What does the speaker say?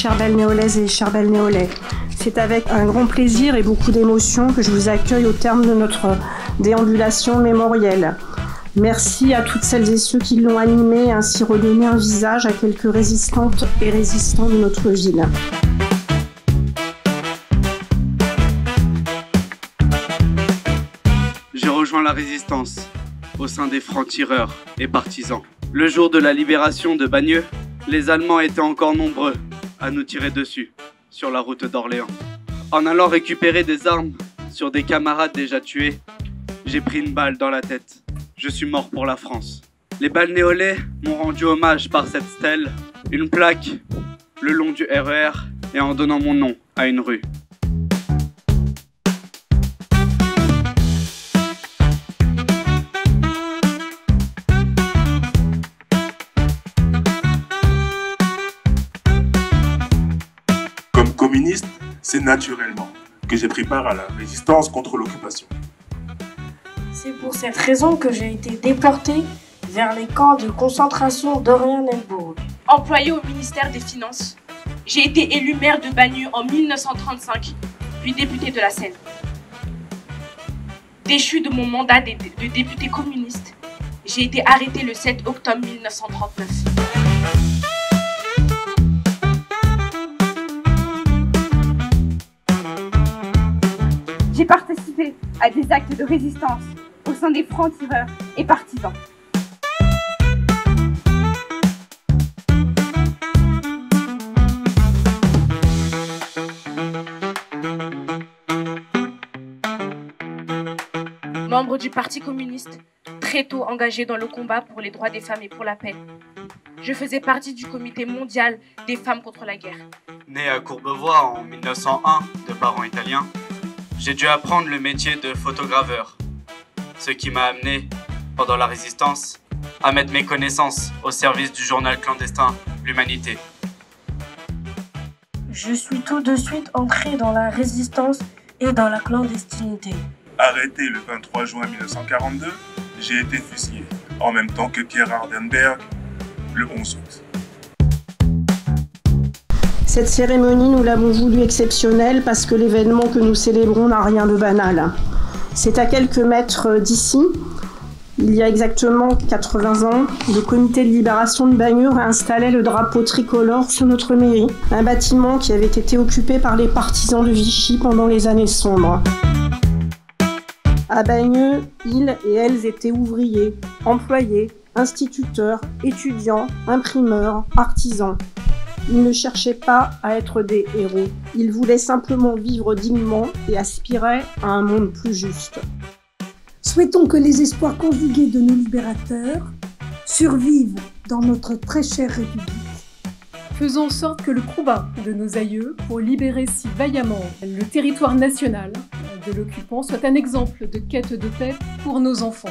chères Bellnéolaises et chers Bellnéolais. C'est avec un grand plaisir et beaucoup d'émotion que je vous accueille au terme de notre déambulation mémorielle. Merci à toutes celles et ceux qui l'ont animée et ainsi redonné un visage à quelques résistantes et résistants de notre ville. J'ai rejoint la résistance au sein des francs-tireurs et partisans. Le jour de la libération de Bagneux, les Allemands étaient encore nombreux à nous tirer dessus sur la route d'Orléans. En allant récupérer des armes sur des camarades déjà tués, j'ai pris une balle dans la tête. Je suis mort pour la France. Les Bellnéolais m'ont rendu hommage par cette stèle, une plaque le long du RER et en donnant mon nom à une rue. Comme communiste, c'est naturellement que j'ai pris part à la résistance contre l'occupation. C'est pour cette raison que j'ai été déporté vers les camps de concentration d'Oranienburg. Employé au ministère des Finances, j'ai été élu maire de Bagneux en 1935, puis député de la Seine. Déchu de mon mandat de député communiste, j'ai été arrêté le 7 octobre 1939. J'ai participé à des actes de résistance au sein des francs-tireurs et partisans. Membre du Parti communiste, très tôt engagé dans le combat pour les droits des femmes et pour la paix. Je faisais partie du comité mondial des femmes contre la guerre. Né à Courbevoie en 1901 de parents italiens, j'ai dû apprendre le métier de photograveur, ce qui m'a amené, pendant la résistance, à mettre mes connaissances au service du journal clandestin L'Humanité. Je suis tout de suite entré dans la résistance et dans la clandestinité. Arrêté le 23 juin 1942, j'ai été fusillé, en même temps que Pierre Hardenberg, le 11 août. Cette cérémonie, nous l'avons voulu exceptionnelle parce que l'événement que nous célébrons n'a rien de banal. C'est à quelques mètres d'ici, il y a exactement 80 ans, le comité de libération de Bagneux réinstallait le drapeau tricolore sur notre mairie, un bâtiment qui avait été occupé par les partisans de Vichy pendant les années sombres. À Bagneux, ils et elles étaient ouvriers, employés, instituteurs, étudiants, imprimeurs, artisans. Ils ne cherchaient pas à être des héros. Ils voulaient simplement vivre dignement et aspiraient à un monde plus juste. Souhaitons que les espoirs conjugués de nos libérateurs survivent dans notre très chère République. Faisons en sorte que le combat de nos aïeux pour libérer si vaillamment le territoire national de l'occupant soit un exemple de quête de paix pour nos enfants.